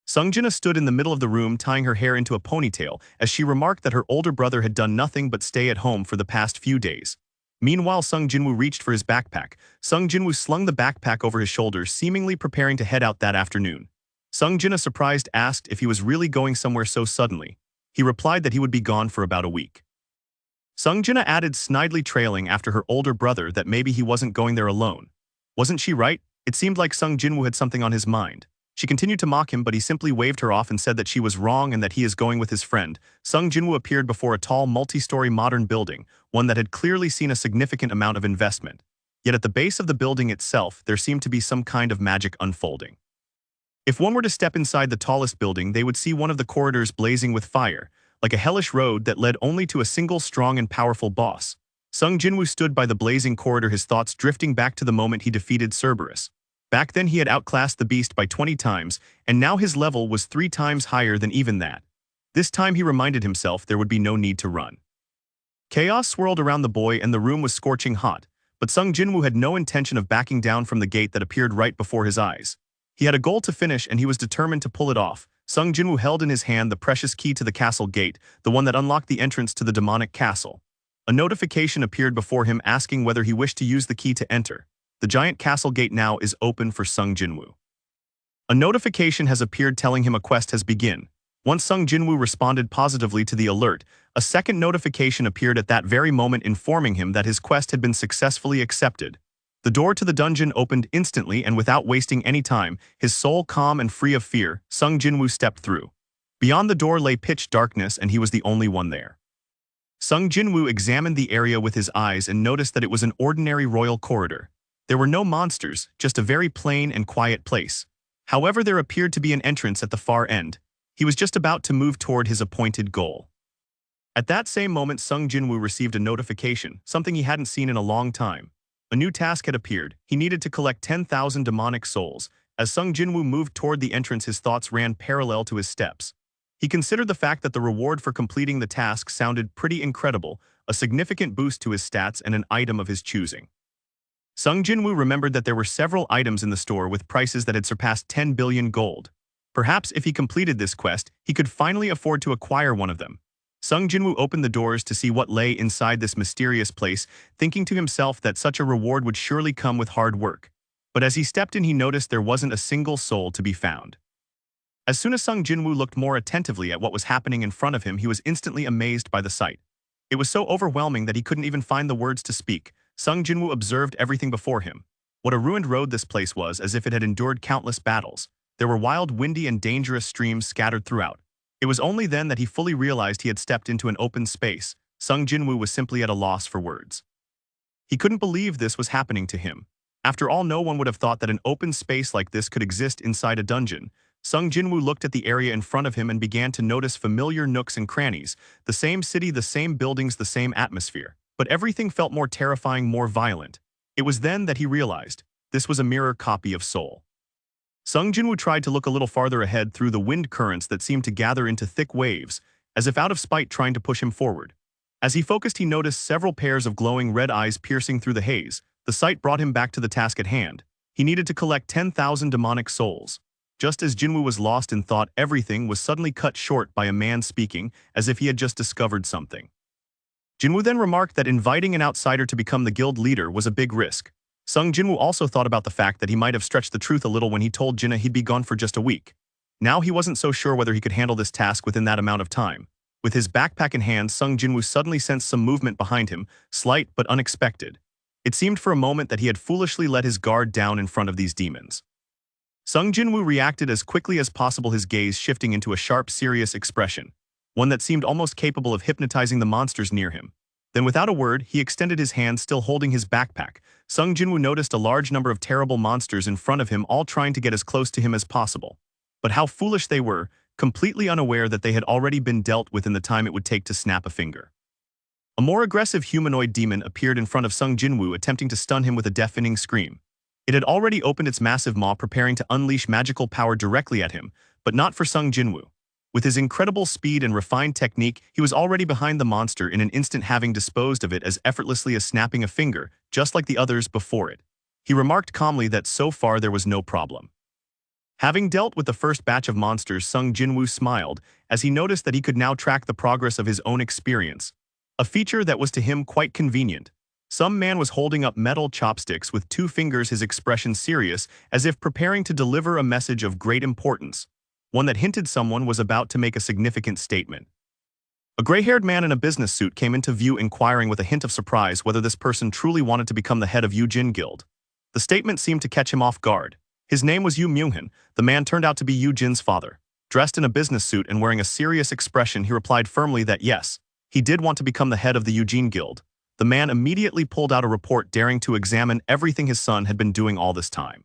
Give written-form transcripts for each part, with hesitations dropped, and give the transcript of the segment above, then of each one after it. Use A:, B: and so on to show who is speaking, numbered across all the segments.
A: Sung Jinho stood in the middle of the room tying her hair into a ponytail as she remarked that her older brother had done nothing but stay at home for the past few days. Meanwhile, Sung Jinwoo reached for his backpack. Sung Jinwoo slung the backpack over his shoulders, seemingly preparing to head out that afternoon. Sung Jinho, surprised, asked if he was really going somewhere so suddenly. He replied that he would be gone for about a week. Sung Jinho added, snidely trailing after her older brother, that maybe he wasn't going there alone. Wasn't she right? It seemed like Sung Jinwoo had something on his mind. She continued to mock him, but he simply waved her off and said that she was wrong and that he is going with his friend. Sung Jinwoo appeared before a tall, multi-story modern building, one that had clearly seen a significant amount of investment. Yet at the base of the building itself, there seemed to be some kind of magic unfolding. If one were to step inside the tallest building, they would see one of the corridors blazing with fire, like a hellish road that led only to a single strong and powerful boss. Sung Jinwoo stood by the blazing corridor, his thoughts drifting back to the moment he defeated Cerberus. Back then he had outclassed the beast by 20 times, and now his level was 3 times higher than even that. This time he reminded himself there would be no need to run. Chaos swirled around the boy and the room was scorching hot, but Sung Jinwoo had no intention of backing down from the gate that appeared right before his eyes. He had a goal to finish and he was determined to pull it off. Sung Jinwoo held in his hand the precious key to the castle gate, the one that unlocked the entrance to the demonic castle. A notification appeared before him asking whether he wished to use the key to enter. The giant castle gate now is open for Sung Jinwoo. A notification has appeared telling him a quest has begun. Once Sung Jinwoo responded positively to the alert, a second notification appeared at that very moment informing him that his quest had been successfully accepted. The door to the dungeon opened instantly, and without wasting any time, his soul calm and free of fear, Sung Jinwoo stepped through. Beyond the door lay pitch darkness and he was the only one there. Sung Jinwoo examined the area with his eyes and noticed that it was an ordinary royal corridor. There were no monsters, just a very plain and quiet place. However, there appeared to be an entrance at the far end. He was just about to move toward his appointed goal. At that same moment, Sung Jinwoo received a notification, something he hadn't seen in a long time. A new task had appeared. He needed to collect 10,000 demonic souls. As Sung Jinwoo moved toward the entrance, his thoughts ran parallel to his steps. He considered the fact that the reward for completing the task sounded pretty incredible, a significant boost to his stats and an item of his choosing. Sung Jinwoo remembered that there were several items in the store with prices that had surpassed 10 billion gold. Perhaps if he completed this quest, he could finally afford to acquire one of them. Sung Jinwoo opened the doors to see what lay inside this mysterious place, thinking to himself that such a reward would surely come with hard work. But as he stepped in, he noticed there wasn't a single soul to be found. As soon as Sung Jinwoo looked more attentively at what was happening in front of him, he was instantly amazed by the sight. It was so overwhelming that he couldn't even find the words to speak. Sung Jinwoo observed everything before him. What a ruined road this place was, as if it had endured countless battles. There were wild, windy, and dangerous streams scattered throughout. It was only then that he fully realized he had stepped into an open space. Sung Jinwoo was simply at a loss for words. He couldn't believe this was happening to him. After all, no one would have thought that an open space like this could exist inside a dungeon. Sung Jinwoo looked at the area in front of him and began to notice familiar nooks and crannies. The same city, the same buildings, the same atmosphere. But everything felt more terrifying, more violent. It was then that he realized this was a mirror copy of Seoul. Sung Jinwoo tried to look a little farther ahead through the wind currents that seemed to gather into thick waves, as if out of spite trying to push him forward. As he focused, he noticed several pairs of glowing red eyes piercing through the haze. The sight brought him back to the task at hand. He needed to collect 10,000 demonic souls. Just as Jinwoo was lost in thought, everything was suddenly cut short by a man speaking, as if he had just discovered something. Jinwoo then remarked that inviting an outsider to become the guild leader was a big risk. Sung Jinwoo also thought about the fact that he might have stretched the truth a little when he told Jinna he'd be gone for just a week. Now he wasn't so sure whether he could handle this task within that amount of time. With his backpack in hand, Sung Jinwoo suddenly sensed some movement behind him, slight but unexpected. It seemed for a moment that he had foolishly let his guard down in front of these demons. Sung Jinwoo reacted as quickly as possible, his gaze shifting into a sharp, serious expression, one that seemed almost capable of hypnotizing the monsters near him. Then without a word, he extended his hand, still holding his backpack. Sung Jinwoo noticed a large number of terrible monsters in front of him, all trying to get as close to him as possible. But how foolish they were, completely unaware that they had already been dealt with in the time it would take to snap a finger. A more aggressive humanoid demon appeared in front of Sung Jinwoo, attempting to stun him with a deafening scream. It had already opened its massive maw, preparing to unleash magical power directly at him, but not for Sung Jinwoo. With his incredible speed and refined technique, he was already behind the monster in an instant, having disposed of it as effortlessly as snapping a finger, just like the others before it. He remarked calmly that so far there was no problem. Having dealt with the first batch of monsters, Sung Jin-woo smiled as he noticed that he could now track the progress of his own experience, a feature that was to him quite convenient. Some man was holding up metal chopsticks with 2 fingers, his expression serious, as if preparing to deliver a message of great importance, one that hinted someone was about to make a significant statement. A gray-haired man in a business suit came into view, inquiring with a hint of surprise whether this person truly wanted to become the head of Yoo Jin Guild. The statement seemed to catch him off guard. His name was Yoo Myung-hin. The man turned out to be Yoo Jin's father. Dressed in a business suit and wearing a serious expression, he replied firmly that yes, he did want to become the head of the Yoo Jin Guild. The man immediately pulled out a report, daring to examine everything his son had been doing all this time.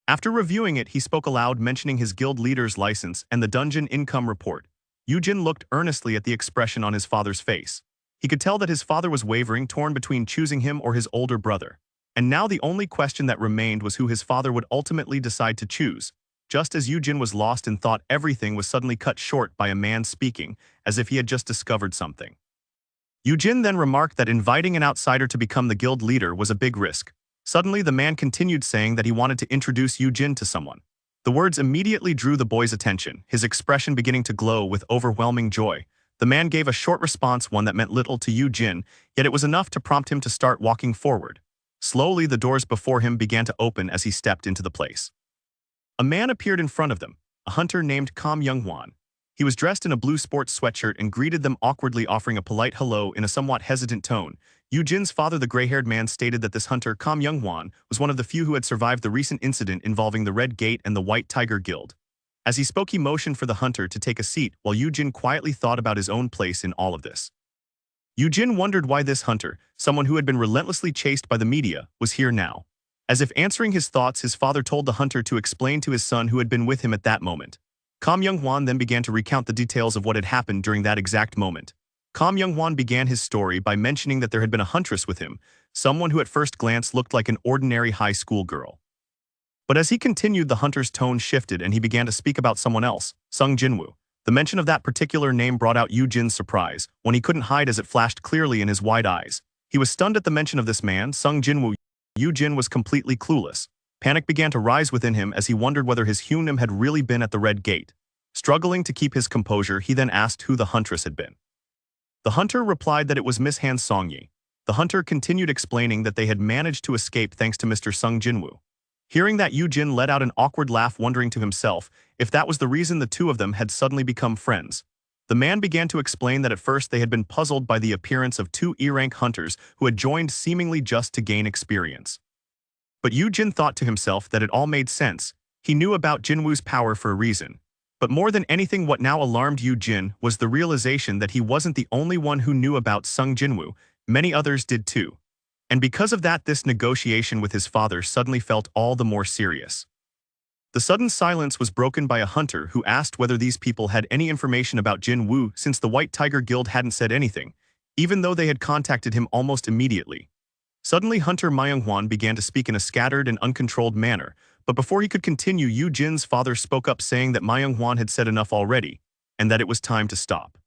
A: After reviewing it, he spoke aloud, mentioning his guild leader's license and the dungeon income report. Yoo Jin looked earnestly at the expression on his father's face. He could tell that his father was wavering, torn between choosing him or his older brother. And now the only question that remained was who his father would ultimately decide to choose. Just as Yoo Jin was lost in thought, everything was suddenly cut short by a man speaking, as if he had just discovered something. Yoo Jin then remarked that inviting an outsider to become the guild leader was a big risk. Suddenly, the man continued, saying that he wanted to introduce Yoo Jin to someone. The words immediately drew the boy's attention, his expression beginning to glow with overwhelming joy. The man gave a short response, one that meant little to Yoo Jin, yet it was enough to prompt him to start walking forward. Slowly, the doors before him began to open as he stepped into the place. A man appeared in front of them, a hunter named Kam Young-hwan. He was dressed in a blue sports sweatshirt and greeted them awkwardly, offering a polite hello in a somewhat hesitant tone. Yoo Jin's father, the gray-haired man, stated that this hunter, Kam Young-hwan, was one of the few who had survived the recent incident involving the Red Gate and the White Tiger Guild. As he spoke, he motioned for the hunter to take a seat, while Yoo Jin quietly thought about his own place in all of this. Yoo Jin wondered why this hunter, someone who had been relentlessly chased by the media, was here now. As if answering his thoughts, his father told the hunter to explain to his son who had been with him at that moment. Kam Young-hwan then began to recount the details of what had happened during that exact moment. Kam Young-hwan began his story by mentioning that there had been a huntress with him, someone who at first glance looked like an ordinary high school girl. But as he continued, the hunter's tone shifted and he began to speak about someone else, Sung Jin-woo. The mention of that particular name brought out Yoo Jin's surprise, one he couldn't hide as it flashed clearly in his wide eyes. He was stunned at the mention of this man, Sung Jin-woo. Yoo Jin was completely clueless. Panic began to rise within him as he wondered whether his Hyunim had really been at the Red Gate. Struggling to keep his composure, he then asked who the huntress had been. The hunter replied that it was Miss Han Song-yi. The hunter continued explaining that they had managed to escape thanks to Mr. Sung Jin-woo. Hearing that, Yoo Jin let out an awkward laugh, wondering to himself if that was the reason the two of them had suddenly become friends. The man began to explain that at first they had been puzzled by the appearance of 2 E-rank hunters who had joined seemingly just to gain experience. But Yoo Jin thought to himself that it all made sense. He knew about Jin-woo's power for a reason. But more than anything, what now alarmed Yoo Jin was the realization that he wasn't the only one who knew about Sung Jin-woo. Many others did too. And because of that, this negotiation with his father suddenly felt all the more serious. The sudden silence was broken by a hunter who asked whether these people had any information about Jin-woo, since the White Tiger Guild hadn't said anything, even though they had contacted him almost immediately. Suddenly, Hunter Myung-hwan began to speak in a scattered and uncontrolled manner, but before he could continue, Yoo Jin's father spoke up, saying that Myung-hwan had said enough already, and that it was time to stop.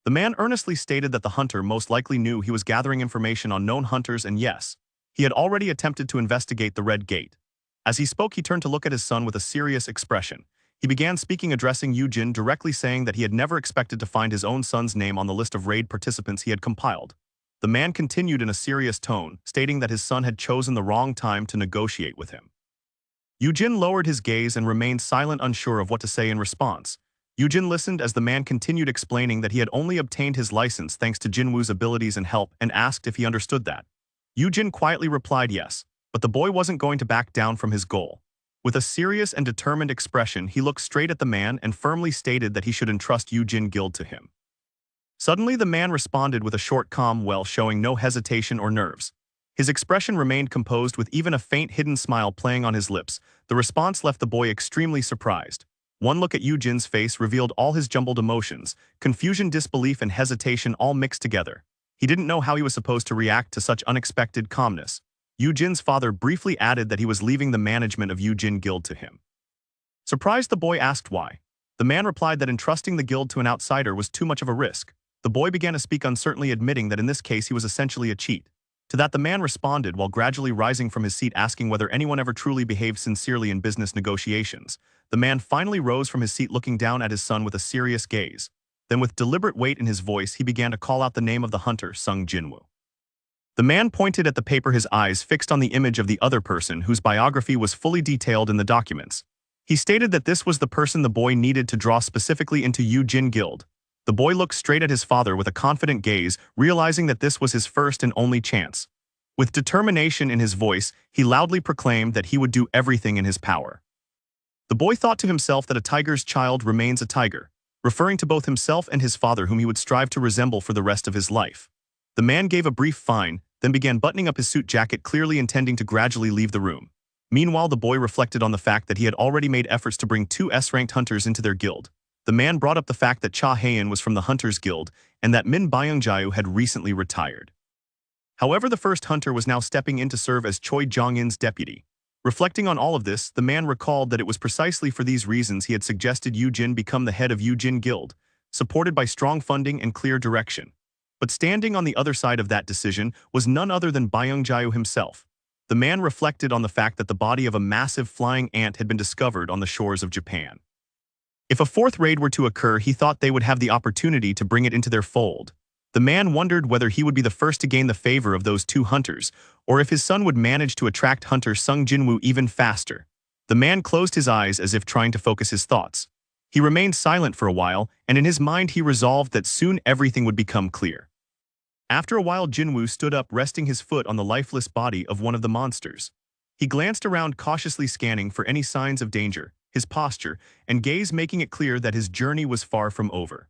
A: The man earnestly stated that the hunter most likely knew he was gathering information on known hunters, and yes, he had already attempted to investigate the Red Gate. As he spoke, he turned to look at his son with a serious expression. He began speaking, addressing Yoo Jin directly, saying that he had never expected to find his own son's name on the list of raid participants he had compiled. The man continued in a serious tone, stating that his son had chosen the wrong time to negotiate with him. Yoo Jin lowered his gaze and remained silent, unsure of what to say in response. Yoo Jin listened as the man continued explaining that he had only obtained his license thanks to Jin-woo's abilities and help, and asked if he understood that. Yoo Jin quietly replied yes, but the boy wasn't going to back down from his goal. With a serious and determined expression, he looked straight at the man and firmly stated that he should entrust Yoo Jin Guild to him. Suddenly, the man responded with a short calm well, showing no hesitation or nerves. His expression remained composed, with even a faint hidden smile playing on his lips. The response left the boy extremely surprised. One look at Yoo Jin's face revealed all his jumbled emotions, confusion, disbelief, and hesitation all mixed together. He didn't know how he was supposed to react to such unexpected calmness. Yoo Jin's father briefly added that he was leaving the management of Yoo Jin Guild to him. Surprised, the boy asked why. The man replied that entrusting the guild to an outsider was too much of a risk. The boy began to speak uncertainly, admitting that in this case he was essentially a cheat. To that the man responded while gradually rising from his seat, asking whether anyone ever truly behaved sincerely in business negotiations. The man finally rose from his seat, looking down at his son with a serious gaze. Then with deliberate weight in his voice, he began to call out the name of the hunter, Sung Jin-Woo. The man pointed at the paper, his eyes fixed on the image of the other person whose biography was fully detailed in the documents. He stated that this was the person the boy needed to draw specifically into Yoo Jinho Guild. The boy looked straight at his father with a confident gaze, realizing that this was his first and only chance. With determination in his voice, he loudly proclaimed that he would do everything in his power. The boy thought to himself that a tiger's child remains a tiger, referring to both himself and his father, whom he would strive to resemble for the rest of his life. The man gave a brief fine, then began buttoning up his suit jacket, clearly intending to gradually leave the room. Meanwhile, the boy reflected on the fact that he had already made efforts to bring two S-ranked hunters into their guild. The man brought up the fact that Cha Haein was from the Hunters Guild and that Min Byung-jae had recently retired. However, the first hunter was now stepping in to serve as Choi Jong-in's deputy. Reflecting on all of this, the man recalled that it was precisely for these reasons he had suggested Yoo Jinho become the head of Yoo Jinho Guild, supported by strong funding and clear direction. But standing on the other side of that decision was none other than Byung-jae himself. The man reflected on the fact that the body of a massive flying ant had been discovered on the shores of Japan. If a fourth raid were to occur, he thought they would have the opportunity to bring it into their fold. The man wondered whether he would be the first to gain the favor of those two hunters, or if his son would manage to attract hunter Sung Jin-Woo even faster. The man closed his eyes as if trying to focus his thoughts. He remained silent for a while, and in his mind he resolved that soon everything would become clear. After a while, Jin-Woo stood up, resting his foot on the lifeless body of one of the monsters. He glanced around, cautiously scanning for any signs of danger, his posture and gaze making it clear that his journey was far from over.